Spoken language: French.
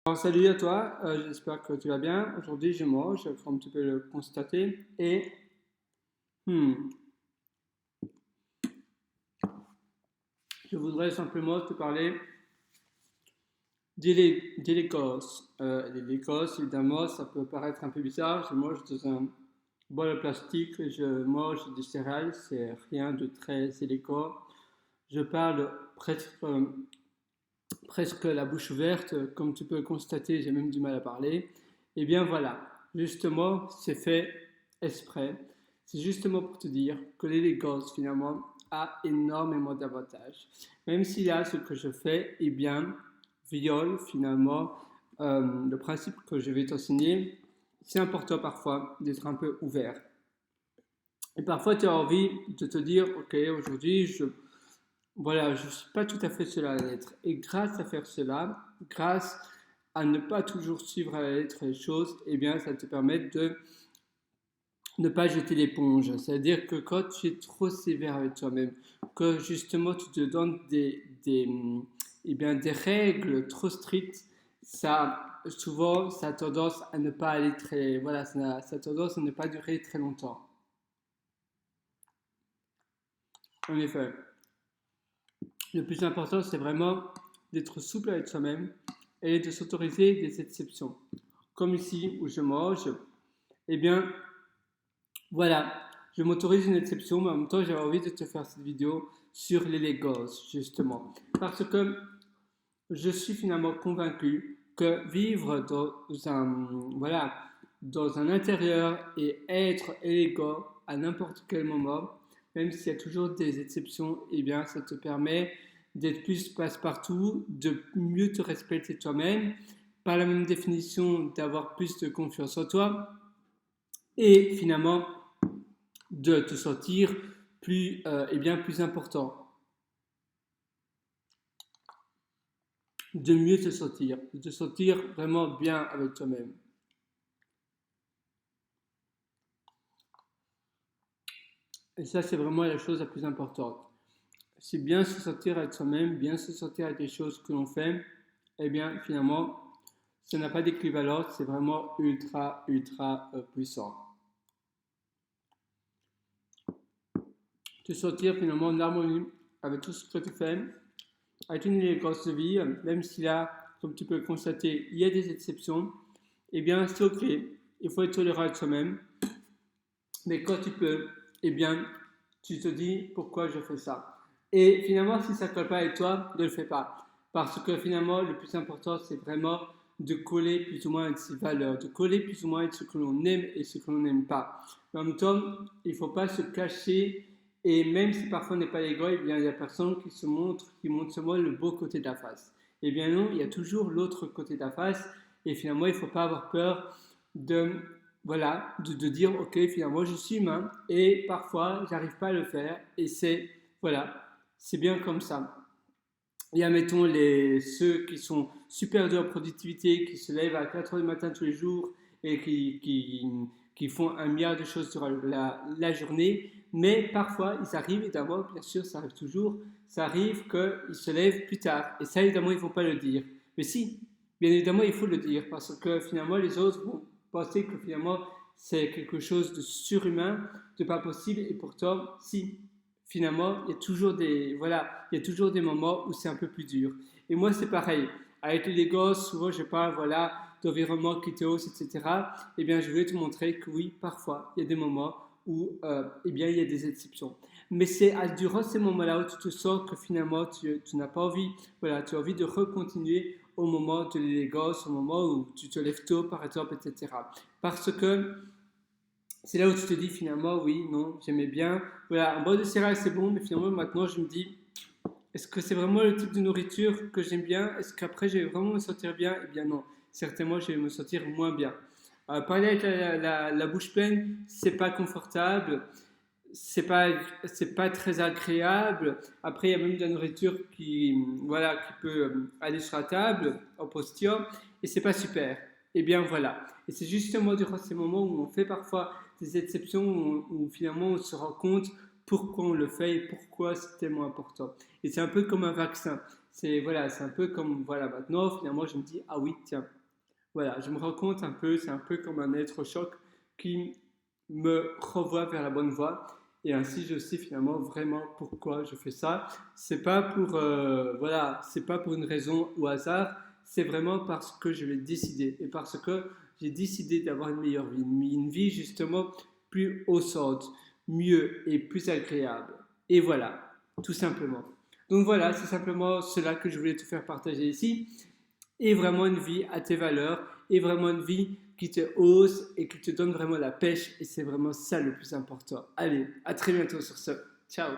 Alors, salut à toi, j'espère que tu vas bien. Aujourd'hui, je mange, comme tu peux le constater. Et hmm, je voudrais simplement te parler des Legos. Les Legos, évidemment, ça peut paraître un peu bizarre. Je mange dans un bol de plastique, je mange des céréales, c'est rien de très élégant. Je parle presque la bouche ouverte, comme tu peux le constater, j'ai même du mal à parler. Et bien voilà, justement, c'est fait exprès. C'est justement pour te dire que l'élégance, finalement, a énormément d'avantages. Même si là, ce que je fais, eh bien, viole finalement le principe que je vais t'enseigner. C'est important parfois d'être un peu ouvert. Et parfois, tu as envie de te dire, ok, aujourd'hui, voilà, je ne suis pas tout à fait seul à l'être. Et grâce à faire cela, grâce à ne pas toujours suivre à la lettre les choses, eh bien, ça te permet de ne pas jeter l'éponge. C'est-à-dire que quand tu es trop sévère avec toi-même, que justement tu te donnes eh bien, des règles trop strictes, souvent, ça a tendance à ne pas aller très, voilà, ça a tendance à ne pas durer très longtemps. En effet, le plus important, c'est vraiment d'être souple avec soi-même et de s'autoriser des exceptions. Comme ici où je mange, eh bien, voilà, je m'autorise une exception, mais en même temps, j'avais envie de te faire cette vidéo sur les Legos, justement. Parce que je suis finalement convaincu que vivre voilà, dans un intérieur et être élégant à n'importe quel moment, même s'il y a toujours des exceptions, eh bien, ça te permet d'être plus passe-partout, de mieux te respecter toi-même, par la même définition, d'avoir plus de confiance en toi et finalement de te sentir plus important, de mieux de te sentir vraiment bien avec toi-même. Et ça, c'est vraiment la chose la plus importante. C'est bien se sentir avec soi-même, bien se sentir avec les choses que l'on fait, eh bien, finalement, ça n'a pas d'équivalent, c'est vraiment ultra puissant. Te sentir finalement en harmonie avec tout ce que tu fais, avec une élégance de vie, même si là, comme tu peux le constater, il y a des exceptions, eh bien, c'est ok, il faut être tolérant avec soi-même, mais quand tu peux, eh bien, tu te dis pourquoi je fais ça. Et finalement, si ça ne colle pas avec toi, ne le fais pas. Parce que finalement, le plus important, c'est vraiment de coller plus ou moins avec ses valeurs, de coller plus ou moins avec ce que l'on aime et ce que l'on n'aime pas. Mais en même temps, il ne faut pas se cacher. Et même si parfois on n'est pas l'ego, eh bien, il y a personne qui montre seulement le beau côté de la face. Eh bien non, il y a toujours l'autre côté de la face. Et finalement, il ne faut pas avoir peur de voilà, de dire, ok, finalement, je suis humain et parfois, j'arrive pas à le faire et voilà, c'est bien comme ça. Et admettons, ceux qui sont super durs en productivité, qui se lèvent à 4 heures du matin tous les jours et qui font un milliard de choses sur la journée, mais parfois, ils arrivent, évidemment, bien sûr, ça arrive toujours, ça arrive qu'ils se lèvent plus tard. Et ça, évidemment, ils ne vont pas le dire. Mais si, bien évidemment, il faut le dire parce que finalement, les autres vont penser que finalement, c'est quelque chose de surhumain, de pas possible, et pourtant, si, finalement, il y a toujours des moments où c'est un peu plus dur. Et moi, c'est pareil. Avec les gosses, souvent, je parle, voilà, d'environnement, kétéos, etc. Eh bien, je vais te montrer que oui, parfois, il y a des moments où, eh bien, il y a des exceptions. Mais c'est durant ces moments-là où tu te sens que finalement, tu n'as pas envie, voilà, tu as envie de recontinuer au moment de l'élégance, au moment où tu te lèves tôt, par exemple, etc. Parce que c'est là où tu te dis finalement, oui, non, j'aimais bien. Voilà, un bol de céréales, c'est bon, mais finalement, maintenant, je me dis, est-ce que c'est vraiment le type de nourriture que j'aime bien? Est-ce qu'après, je vais vraiment me sentir bien? Eh bien, non. Certainement, je vais me sentir moins bien. Parler avec la bouche pleine, c'est pas confortable, c'est pas très agréable. Après, il y a même de la nourriture voilà, qui peut aller sur la table en posture et c'est pas super. Et bien voilà. Et c'est justement durant ces moments où on fait parfois des exceptions, où finalement on se rend compte pourquoi on le fait et pourquoi c'est tellement important. Et c'est un peu comme un vaccin. C'est voilà, c'est un peu comme voilà, maintenant finalement je me dis ah oui, tiens, voilà, je me rends compte un peu, c'est un peu comme un électrochoc qui me renvoie vers la bonne voie. Et ainsi, je sais finalement vraiment pourquoi je fais ça. C'est pas pour, voilà, c'est pas pour une raison au hasard. C'est vraiment parce que je l'ai décidé et parce que j'ai décidé d'avoir une meilleure vie, une vie justement plus haussante, mieux et plus agréable. Et voilà, tout simplement. Donc voilà, c'est simplement cela que je voulais te faire partager ici et vraiment une vie à tes valeurs et vraiment une vie qui te hausse et qui te donne vraiment la pêche et c'est vraiment ça le plus important. Allez, à très bientôt sur ce. Ciao.